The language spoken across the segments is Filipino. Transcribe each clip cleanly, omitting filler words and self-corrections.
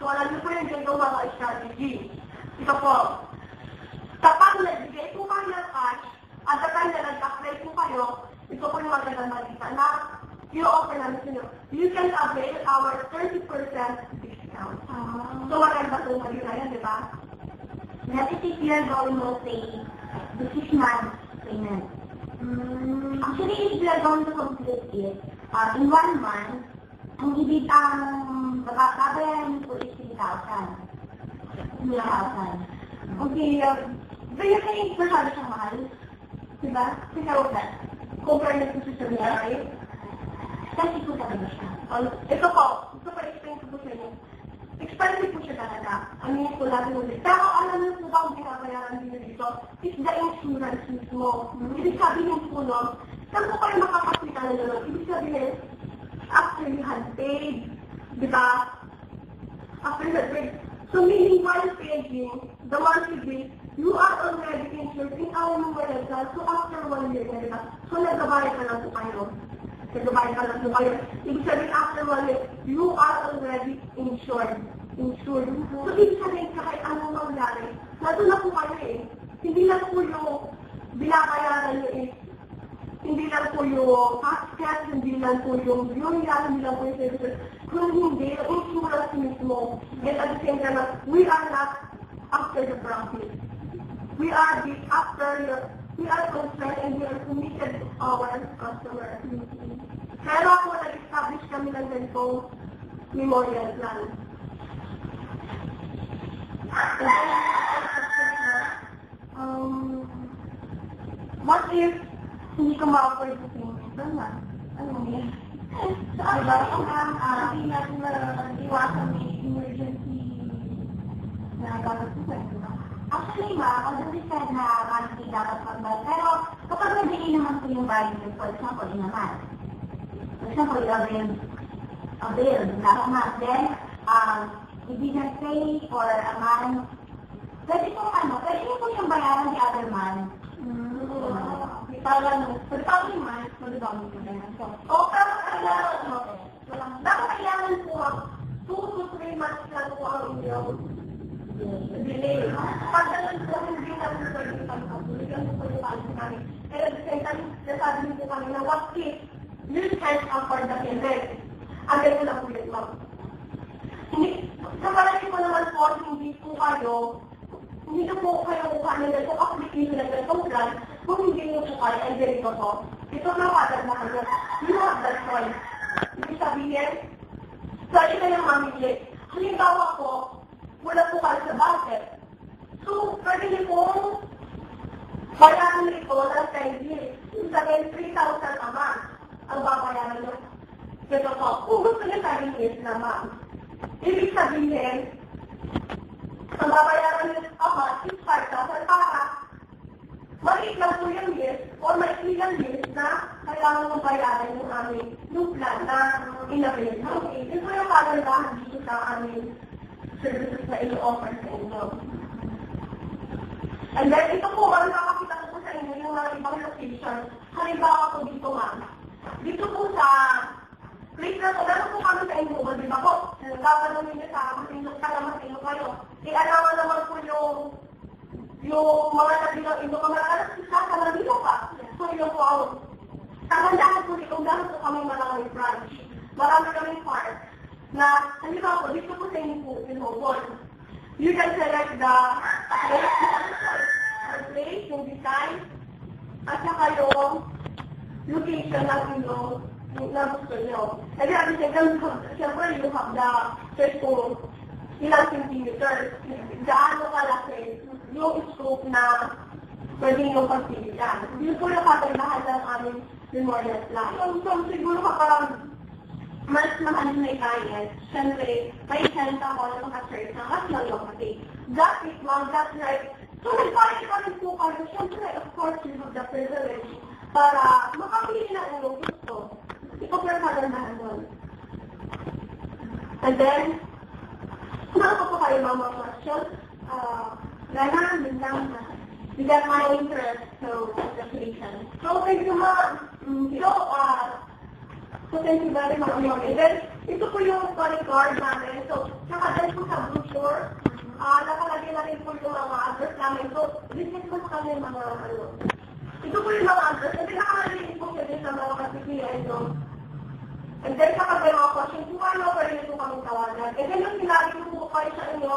So, alam niyo po yung ganitong mga strategy. Ito po. Kapag nagbigay po kayo ng cash, at the time na nag-apply po kayo, ito po yung magandang malita na i-offer namin sa inyo. You can avail our 30% discount. So, maganda po kayo na yan, di ba? That is if you're going to pay the 6 months payment. Actually, if you're going to complete it in 1 month, ang babayaran po is 3,000. 3,000. Okay, do you think masyado siyang mahal? Diba? Ikaw ba? Compare na po sa BRI? Kasi po talaga siya. Ito po, explain ko po sa inyo. Expensive po siya talaga. Ano yung po natin ulit. Pero alam niyo po ba ang binabayaran din dito? It's the insurance mismo. Ibig sabihin po, no? Saan po kayo makakapita na gano'n? Ibig sabihin, after you had paid, di ba? After you had paid. So meaning while paying, the monthly bill, you are already insured in our number. So after 1 year, di ba? So nagbabayad ka lang po kayo. Nagbabayad ka lang po kayo. Ibig sabihin, after 1 year, you are already insured. So ibig sabihin, kahit anong mangyari, nandun na po kayo eh. Hindi lang po yung binabayaran nyo eh. Hindi lang po yung tax, hindi lang po yung burial, hindi lang po yung services. Kung hindi, yung insurance mismo. And at the same time, we are not after the profit. We are concerned and we are committed to our customer. Pero ako, nag-establish kami ng ganitong memorial plan. What if hindi ko ma-afford sa payment? Ano yan? So, diba? Hindi natin iwasan may emergency na dapat po. Actually, although we said na monthly dapat pagbayad, pero kapag nabigay naman po yung value, for example, in a month. For example, a bill, not a month. Then, you didn't pay for a month. Pwede po yung bayaran the other month. Parang, for the following month, magdamit ko na yan. So, pero kailangan po, 2 to 3 months lang po ang inyong delay. Pag ganun po, hindi na po pwede pagpapuli. Ganun po yung policy namin. And at the same time, nasabi po kami na what if you can't afford the payment? Ang ganun lang po yun, ma'am. Sa parang po naman po, hindi po kayo kuha na ganito application na ganitong plan, kung hindi nyo po kayo, ay ganito po. Ito na patag na kayo. You have that choice. Ibig sabihin, pwede kayong mamili. Halimbawa po, wala po kayo sa budget. So, pwede niyo po bayaran ito ng 10 years. Ibig sabihin, 3,000 a month ang babayaran nyo. Ito po, kung gusto niyo 7 years na ma'am. Ibig sabihin, ang babayaran nyo a month is 5,000 para maliit lang po yung years or maikli lang years na kailangan mong bayaran yung aming yung plan na in-avail. Okay, ito yung kagandahan dito sa aming services na i-offer sa inyo. And then, ito po, makakakita ko po sa inyo yung mga ibang location. Halimbawa po dito, ma'am. Dito po sa place na po, meron po kami sa inyo, di ba po? Gagawin niyo sa matino kayo. I-alaman naman po yung mga nabilang ino, mga sa nabilo ka. So, yun po ako. Kagandahan po dito, dahil po kami maraming branch. Marami kaming part. Na, halimbawa po, dito po sa inyo po, you can select the place, yung design, at saka yung location ng inyong na gusto nyo. And then, at the same time, siyempre, you have the choice kung ilang centimeters, gaano kalaki yung scope na pwede nyo pagpilitan. Yun po yung kagandahan ng aming memorial plan. So, siguro kapag mas mahal na client, siyempre, may chance ako na maka-search na mas lang yung pati. That is, ma'am, that's right. So, nagpahit pa rin po kayo, siyempre, of course, you have the privilege para makapili na inyong gusto. Ito po yung kagandahan doon. And then, ano po kayo, ma'am, mga questions? Ganahan lang na. We got my interest, so, application. So, thank you, ma'am. So, thank you very much. And then, ito po yung calling card namin. So, nakadal po sa namin. So, business ko sa kanya yung mga ano. Ito po yung mga address. Kasi nakakarinig po siya din sa mga kapitiyan, no? And then, kapag may mga questions, kung ano, pwede nito kaming tawagan. And then, yung sinabi ko po kayo sa inyo,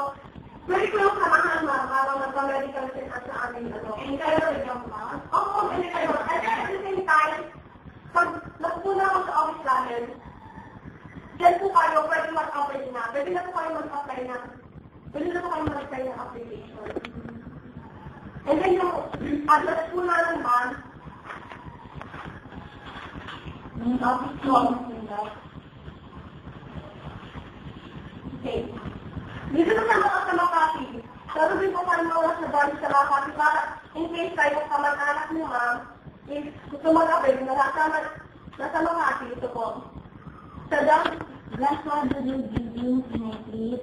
pwede ko yung samahan, ma'am, para magpa-medical check-up sa amin, ano. Hindi kayo rin ba? Oo, hindi kayo. And then, at the same time, pag nagpuna ako sa office namin, dyan po kayo, pwede mag-apply na. Pwede na po kayo mag-apply na. Pwede na po kayo mag-apply ng application. And then yung address po namin, ma'am, Yung office ko. okay. Dito na sa Makati. Pero din po kayo mga sa branch sa Makati para in case kayo kamag-anak niyo, ma'am, if gusto mag-apply na nasa Makati, ito po. Sa Last one to do giving sinetrit.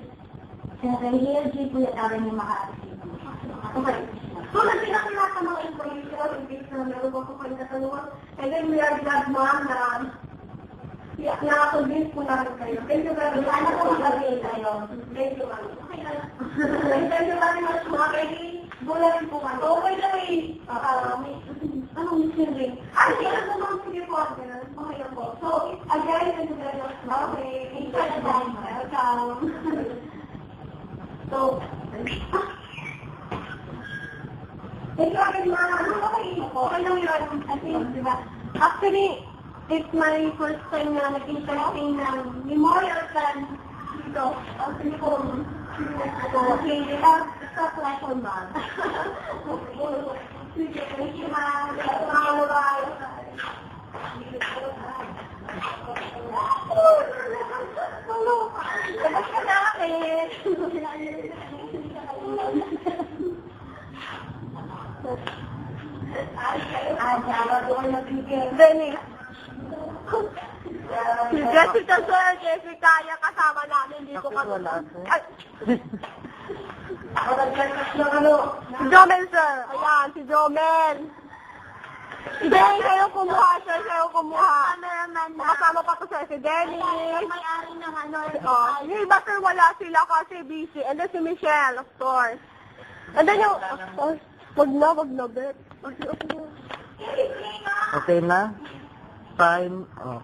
Sa Rahil G. Puyataran yung Makati. Okay. So, nagpinakita sa mga information in case na meron po kayo katanungan. And then we are glad, ma'am, na na-convince po namin kayo. Thank you very much. Ano po gagawin kayo? Thank you, ma'am. Thank you very much, ma'am. Bula rin po kami. Okay lang eh. Anong missing? Ay, sige po, ma'am. Sige po. Okay lang po. So, again, thank you very much, ma'am. Okay. Thank you very much. Welcome. So, thank you again, ma'am. Okay lang yun. I think, di ba? Actually, it's my first time na nag-entertain ng memorial plan dito. Actually po, okay, stop like on, ma'am. Sige, thank you, ma'am. Bye. Tapos ka na akin. Benny. Si Jessica, sir. Jessica, yung kasama namin dito kami. Si Jomel, sir. Ayan, si Jomel. Denny, kayo kumuha, sir. Kayo kumuha. Cameraman na. Makasama pa to, sir. Si Denny. May-ari ng ano. Yung iba, sir, wala sila kasi busy. And then si Michelle, of course. And then yung, of course, wag na, bet. Okay na? Time off.